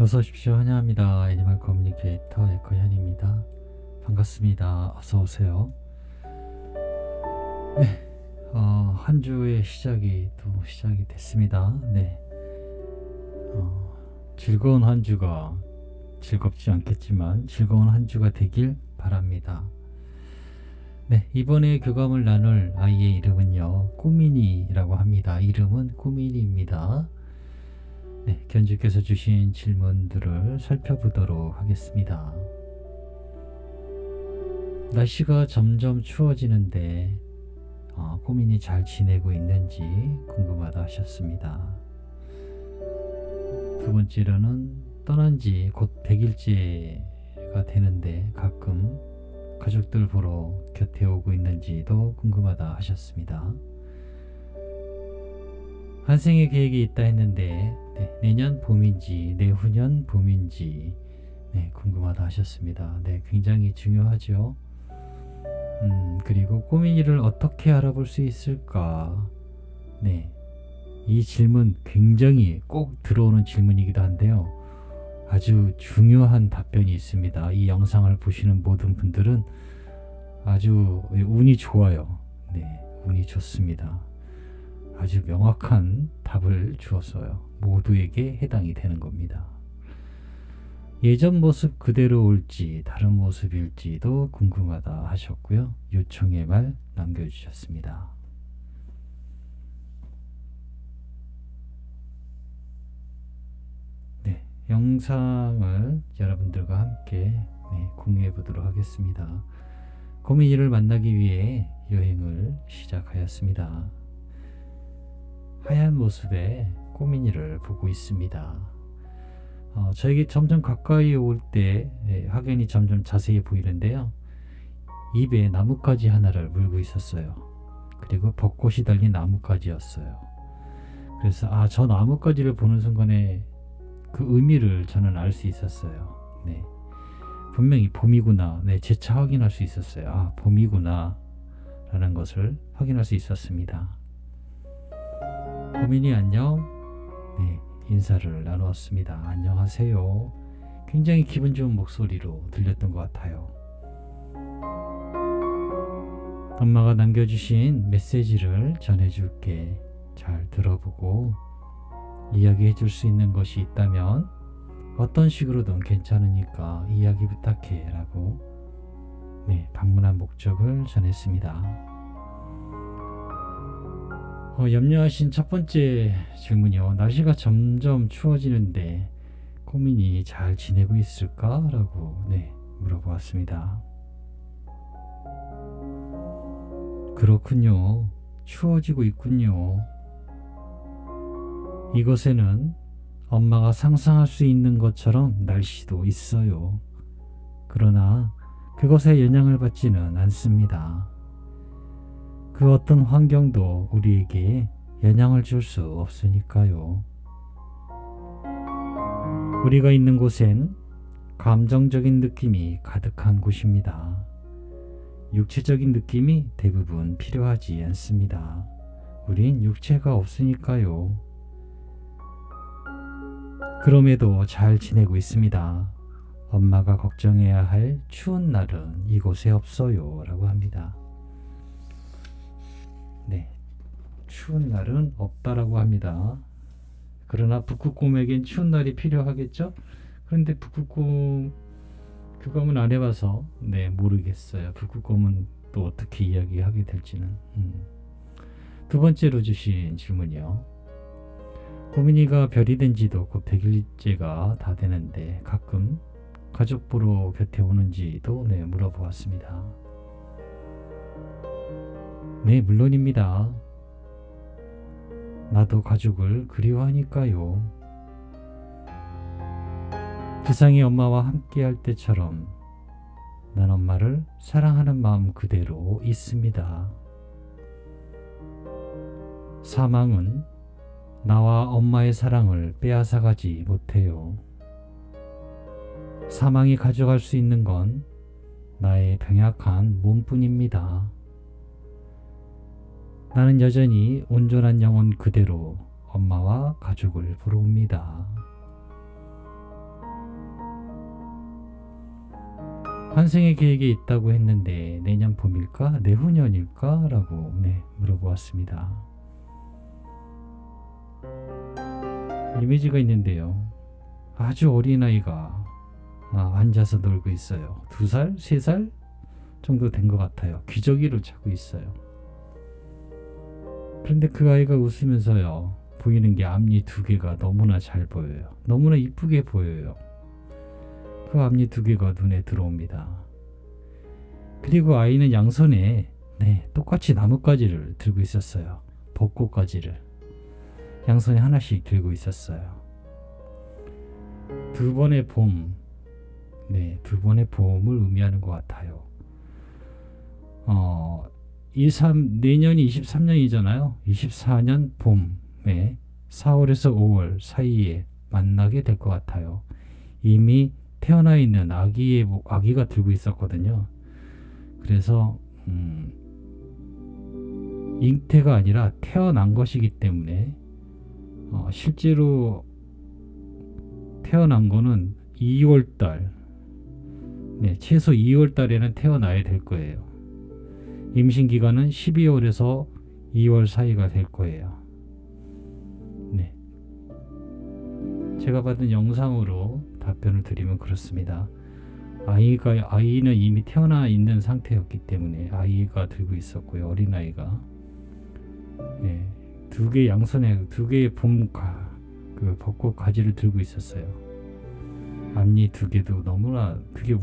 어서 오십시오. 환영합니다. 애니멀 커뮤니케이터 에코현입니다. 반갑습니다. 어서 오세요. 네, 한 주의 시작이 됐습니다. 네, 즐거운 한 주가 즐겁지 않겠지만 즐거운 한 주가 되길 바랍니다. 네, 이번에 교감을 나눌 아이의 이름은요, 꾸민이라고 합니다. 이름은 꾸민이입니다. 네, 견주께서 주신 질문들을 살펴보도록 하겠습니다. 날씨가 점점 추워지는데 꾸민이 잘 지내고 있는지 궁금하다 하셨습니다. 두 번째로는 떠난 지 곧 100일째가 되는데 가끔 가족들 보러 곁에 오고 있는지도 궁금하다 하셨습니다. 한 생의 계획이 있다 했는데 내년 봄인지 내후년 봄인지 궁금하다 하셨습니다. 네, 굉장히 중요하죠. 그리고 꾸민이를 어떻게 알아볼 수 있을까? 네, 이 질문 굉장히 꼭 들어오는 질문이기도 한데요. 아주 중요한 답변이 있습니다. 이 영상을 보시는 모든 분들은 아주 운이 좋아요. 네, 운이 좋습니다. 아주 명확한 답을 주었어요. 모두에게 해당이 되는 겁니다. 예전 모습 그대로 올지 다른 모습일지도 궁금하다 하셨고요. 요청의 말 남겨주셨습니다. 네, 영상을 여러분들과 함께 공유해 보도록 하겠습니다. 꾸민이를 만나기 위해 여행을 시작하였습니다. 하얀 모습의 꾸민이를 보고 있습니다. 저에게 점점 가까이 올 때 확연히 점점 자세히 보이는데요. 입에 나뭇가지 하나를 물고 있었어요. 그리고 벚꽃이 달린 나뭇가지였어요. 그래서 저 나뭇가지를 보는 순간에 그 의미를 저는 알 수 있었어요. 네, 분명히 봄이구나. 네, 재차 확인할 수 있었어요. 봄이구나 라는 것을 확인할 수 있었습니다. 꾸민이 안녕. 네, 인사를 나누었습니다. 안녕하세요. 굉장히 기분 좋은 목소리로 들렸던 것 같아요. 엄마가 남겨주신 메시지를 전해줄게. 잘 들어보고 이야기해 줄 수 있는 것이 있다면 어떤 식으로든 괜찮으니까 이야기 부탁해 라고 방문한 목적을 전했습니다. 염려하신 첫 번째 질문이요. 날씨가 점점 추워지는데 꾸민이 잘 지내고 있을까? 라고 물어보았습니다. 그렇군요. 추워지고 있군요. 이곳에는 엄마가 상상할 수 있는 것처럼 날씨도 있어요. 그러나 그것에 영향을 받지는 않습니다. 그 어떤 환경도 우리에게 영향을 줄 수 없으니까요. 우리가 있는 곳엔 감정적인 느낌이 가득한 곳입니다. 육체적인 느낌이 대부분 필요하지 않습니다. 우린 육체가 없으니까요. 그럼에도 잘 지내고 있습니다. 엄마가 걱정해야 할 추운 날은 이곳에 없어요 라고 합니다. 네, 추운 날은 없다라고 합니다. 그러나 북극곰에겐 추운 날이 필요하겠죠? 그런데 북극곰 교감은 안 해봐서 모르겠어요. 북극곰은 또 어떻게 이야기하게 될지는. 두 번째로 주신 질문이요. 꾸민이가 별이 된 지도 곧 100일째가 다 되는데 가끔 가족 보러 곁에 오는지도 물어보았습니다. 네, 물론입니다. 나도 가족을 그리워하니까요. 세상의 엄마와 함께 할 때처럼 난 엄마를 사랑하는 마음 그대로 있습니다. 사망은 나와 엄마의 사랑을 빼앗아가지 못해요. 사망이 가져갈 수 있는 건 나의 병약한 몸뿐입니다. 나는 여전히 온전한 영혼 그대로 엄마와 가족을 보러 옵니다. 환생의 계획에 있다고 했는데 내년 봄일까? 내후년일까? 라고 물어보았습니다. 이미지가 있는데요. 아주 어린아이가 앉아서 놀고 있어요. 2살? 3살 정도 된 것 같아요. 기저귀를 차고 있어요. 그런데 그 아이가 웃으면서요. 보이는 게 앞니 2개가 너무나 잘 보여요. 너무나 이쁘게 보여요. 그 앞니 2개가 눈에 들어옵니다. 그리고 아이는 양손에 똑같이 나뭇가지를 들고 있었어요. 벚꽃가지를 양손에 하나씩 들고 있었어요. 2번의 봄, 2번의 봄을 의미하는 것 같아요. 내년이 23년이잖아요. 24년 봄에 4월에서 5월 사이에 만나게 될 것 같아요. 이미 태어나 있는 아기가 들고 있었거든요. 그래서 잉태가 아니라 태어난 것이기 때문에 실제로 태어난 거는 2월달, 최소 2월달에는 태어나야 될 거예요. 임신 기간은 12월에서 2월 사이가 될 거예요. 제가 받은 영상으로 답변을 드리면 그렇습니다. 아이는 이미 태어나 있는 상태였기 때문에 아이가 들고 있었고요. 어린아이가 2개 양손에 2개의 그 벚꽃 가지를 들고 있었어요. 앞니 2개도 너무나 그게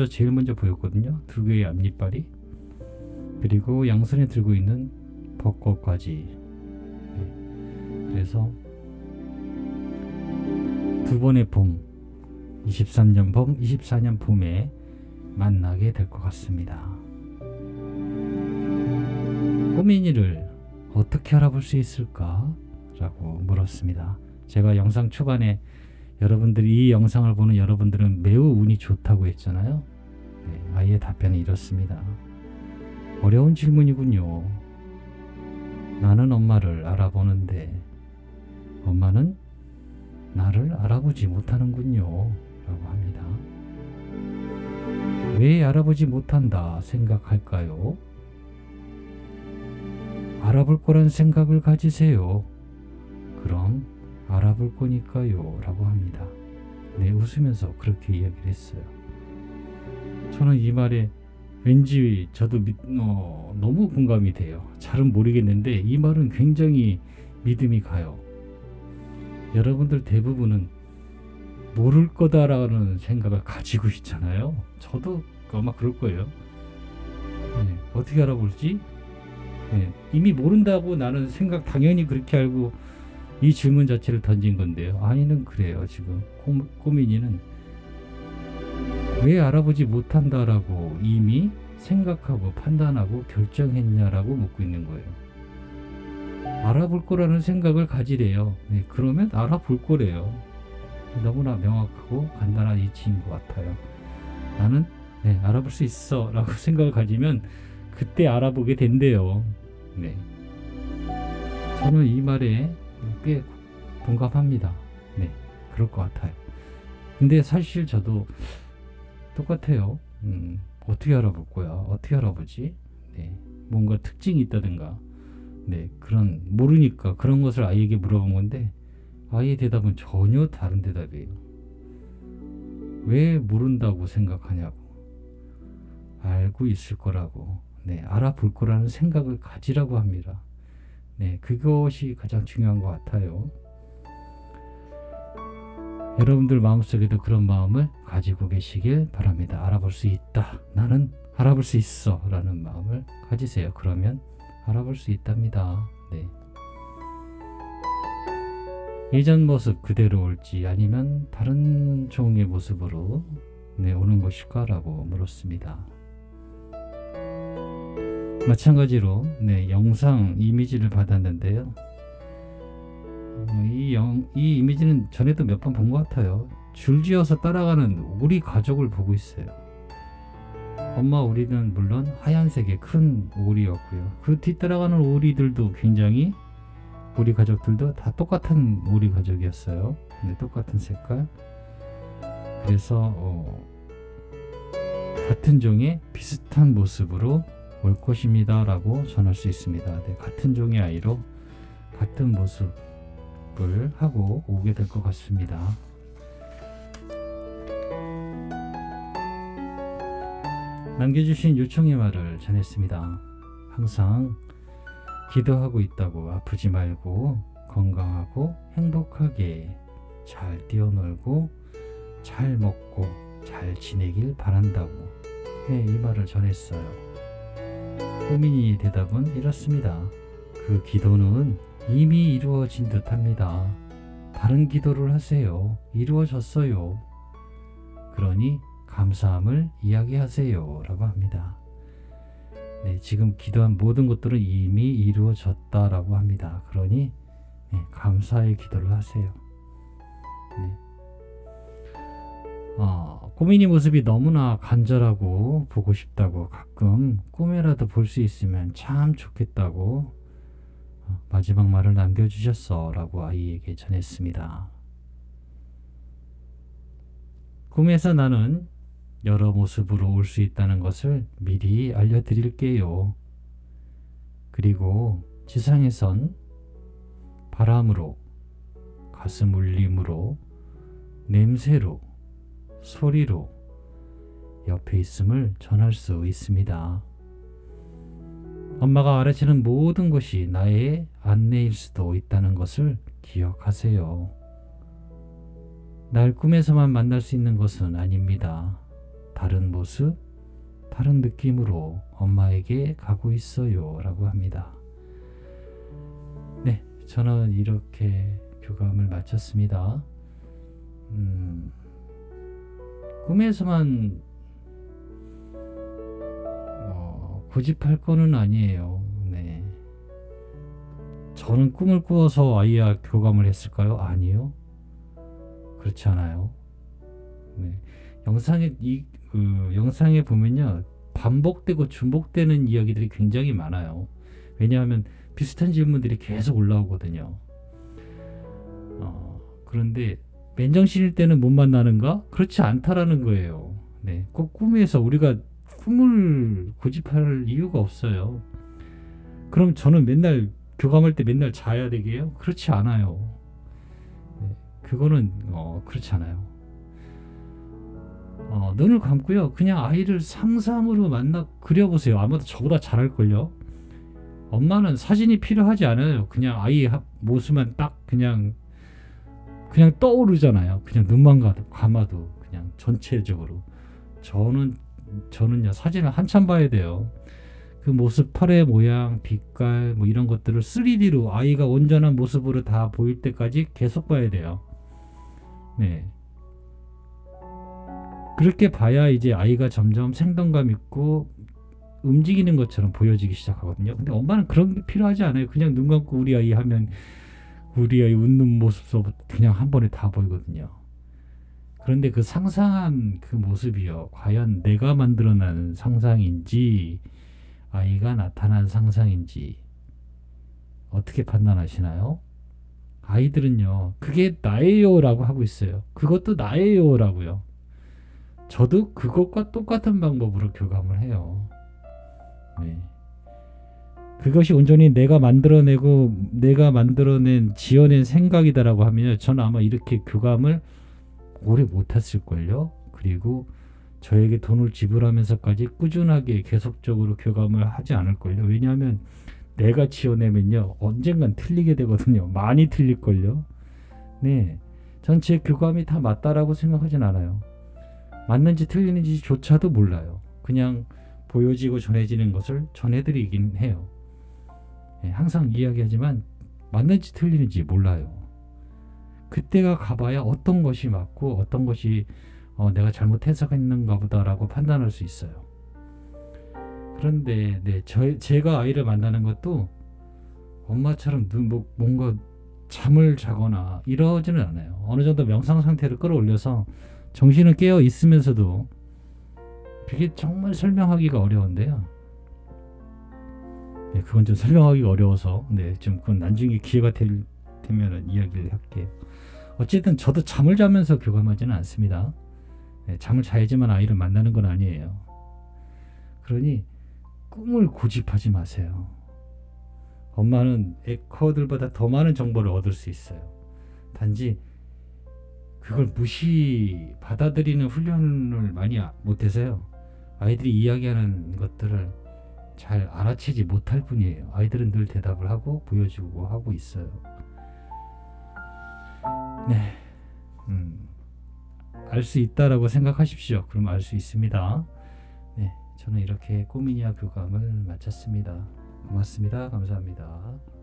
제일 먼저 보였거든요. 2개의 앞니빨이. 그리고 양손에 들고 있는 벚꽃 가지. 그래서 2번의 봄, 23년 봄, 24년 봄에 만나게 될 것 같습니다. 꼬민이를 어떻게 알아볼 수 있을까? 라고 물었습니다. 제가 영상 초반에 이 영상을 보는 여러분들은 매우 운이 좋다고 했잖아요. 아이의 답변은 이렇습니다. 어려운 질문이군요. 나는 엄마를 알아보는데 엄마는 나를 알아보지 못하는군요. 라고 합니다. 왜 알아보지 못한다 생각할까요? 알아볼 거란 생각을 가지세요. 그럼 알아볼 거니까요. 라고 합니다. 웃으면서 그렇게 이야기를 했어요. 저는 이 말에 왠지 저도 너무 공감이 돼요. 잘은 모르겠는데 이 말은 굉장히 믿음이 가요. 여러분들 대부분은 모를 거다라는 생각을 가지고 있잖아요. 저도 아마 그럴 거예요. 어떻게 알아볼지? 이미 모른다고 나는 당연히 그렇게 알고 이 질문 자체를 던진 건데요. 아이는 그래요. 지금 꼬민이는 왜 알아보지 못한다라고 이미 생각하고 판단하고 결정했냐라고 묻고 있는 거예요. 알아볼 거라는 생각을 가지래요. 그러면 알아볼 거래요. 너무나 명확하고 간단한 이치인 것 같아요. 나는 알아볼 수 있어 라고 생각을 가지면 그때 알아보게 된대요. 저는 이 말에 꽤 동감합니다. 그럴 것 같아요. 근데 사실 저도 똑같아요. 어떻게 알아볼 거야? 어떻게 알아보지? 뭔가 특징이 있다든가 그런 모르니까 그런 것을 아이에게 물어본 건데 아이의 대답은 전혀 다른 대답이에요. 왜 모른다고 생각하냐고. 알고 있을 거라고. 알아볼 거라는 생각을 가지라고 합니다. 그것이 가장 중요한 것 같아요. 여러분들 마음속에도 그런 마음을 가지고 계시길 바랍니다. 알아볼 수 있다. 나는 알아볼 수 있어. 라는 마음을 가지세요. 그러면 알아볼 수 있답니다. 예전 모습 그대로 올지 아니면 다른 종의 모습으로 오는 것일까? 라고 물었습니다. 마찬가지로 영상 이미지를 받았는데요. 이 이미지는 전에도 몇 번 본 것 같아요. 줄지어서 따라가는 오리 가족을 보고 있어요. 엄마 오리는 물론 하얀색의 큰 오리였고요. 그 뒤따라가는 오리들도 굉장히 오리 가족들도 다 똑같은 오리 가족이었어요. 똑같은 색깔. 그래서 같은 종의 비슷한 모습으로 올 것입니다 라고 전할 수 있습니다. 네, 같은 종의 아이로 같은 모습을 하고 오게 될 것 같습니다. 남겨주신 요청의 말을 전했습니다. 항상 기도하고 있다고 아프지 말고 건강하고 행복하게 잘 뛰어놀고 잘 먹고 잘 지내길 바란다고, 네, 이 말을 전했어요. 꼬민이의 대답은 이렇습니다. 그 기도는 이미 이루어진 듯 합니다. 다른 기도를 하세요. 이루어졌어요. 그러니 감사함을 이야기하세요 라고 합니다. 네, 지금 기도한 모든 것들은 이미 이루어졌다라고 합니다. 그러니 네, 감사의 기도를 하세요. 네. 꼬민이 모습이 너무나 간절하고 보고 싶다고, 가끔 꿈에라도 볼 수 있으면 참 좋겠다고 마지막 말을 남겨주셨어 라고 아이에게 전했습니다. 꿈에서 나는 여러 모습으로 올 수 있다는 것을 미리 알려드릴게요. 그리고 지상에선 바람으로, 가슴 울림으로, 냄새로, 소리로 옆에 있음을 전할 수 있습니다. 엄마가 알아채는 모든 것이 나의 안내일 수도 있다는 것을 기억하세요. 날 꿈에서만 만날 수 있는 것은 아닙니다. 다른 모습, 다른 느낌으로 엄마에게 가고 있어요 라고 합니다. 네, 저는 이렇게 교감을 마쳤습니다. 꿈에서만 고집할 거는 아니에요. 네. 저는 꿈을 꾸어서 아이와 교감을 했을까요? 아니요. 그렇지 않아요. 네. 영상에 보면요, 반복되고 중복되는 이야기들이 굉장히 많아요. 왜냐하면 비슷한 질문들이 계속 올라오거든요. 그런데 맨정신일 때는 못 만나는가? 그렇지 않다라는 거예요. 네. 꼭 꿈에서 우리가 꿈을 고집할 이유가 없어요. 그럼 저는 맨날 교감할 때 맨날 자야 되게요? 그렇지 않아요. 네. 그거는 그렇지 않아요. 눈을 감고요, 그냥 아이를 상상으로 그려보세요. 아마도 저보다 잘할걸요. 엄마는 사진이 필요하지 않아요. 그냥 아이 모습만 딱 그냥 떠오르잖아요. 그냥 눈만 감아도 그냥 전체적으로. 저는요, 사진을 한참 봐야 돼요. 그 모습, 팔의 모양, 빛깔 뭐 이런 것들을 3D로 아이가 온전한 모습으로 다 보일 때까지 계속 봐야 돼요. 네. 그렇게 봐야 이제 아이가 점점 생동감 있고 움직이는 것처럼 보여지기 시작하거든요. 근데 엄마는 그런 게 필요하지 않아요. 그냥 눈 감고 우리 아이 하면 우리 아이 웃는 모습부터 그냥 한 번에 다 보이거든요. 그런데 그 상상한 그 모습이요, 과연 내가 만들어낸 상상인지 아이가 나타난 상상인지 어떻게 판단하시나요? 아이들은요, 그게 나예요 라고 하고 있어요. 그것도 나예요 라고요. 저도 그것과 똑같은 방법으로 교감을 해요. 네. 그것이 온전히 내가 만들어내고 내가 지어낸 생각이다라고 하면 저는 아마 이렇게 교감을 오래 못했을걸요. 그리고 저에게 돈을 지불하면서까지 꾸준하게 계속적으로 교감을 하지 않을걸요. 왜냐하면 내가 지어내면요, 언젠간 틀리게 되거든요. 많이 틀릴걸요. 네, 전 제 교감이 다 맞다라고 생각하진 않아요. 맞는지 틀리는지조차도 몰라요. 그냥 보여지고 전해지는 것을 전해드리긴 해요. 네, 항상 이야기하지만 맞는지 틀리는지 몰라요. 그때가 가봐야 어떤 것이 맞고 어떤 것이 내가 잘못 해석했는가 보다라고 판단할 수 있어요. 그런데 네, 제가 아이를 만나는 것도 엄마처럼 뭔가 잠을 자거나 이러지는 않아요. 어느 정도 명상 상태를 끌어올려서 정신은 깨어 있으면서도, 그게 정말 설명하기가 어려운데요. 네, 그건 좀 설명하기가 어려워서 좀 그건 나중에 기회가 되면 이야기를 할게요. 어쨌든 저도 잠을 자면서 교감하지는 않습니다. 네, 잠을 자야지만 아이를 만나는 건 아니에요. 그러니 꿈을 고집하지 마세요. 엄마는 에코들보다 더 많은 정보를 얻을 수 있어요. 단지 그걸 받아들이는 훈련을 많이 못해서요. 아이들이 이야기하는 것들을 잘 알아채지 못할 뿐이에요. 아이들은 늘 대답을 하고 보여주고 하고 있어요. 네, 알 수 있다라고 생각하십시오. 그럼 알 수 있습니다. 네, 저는 이렇게 꼬미니아 교감을 마쳤습니다. 고맙습니다. 감사합니다.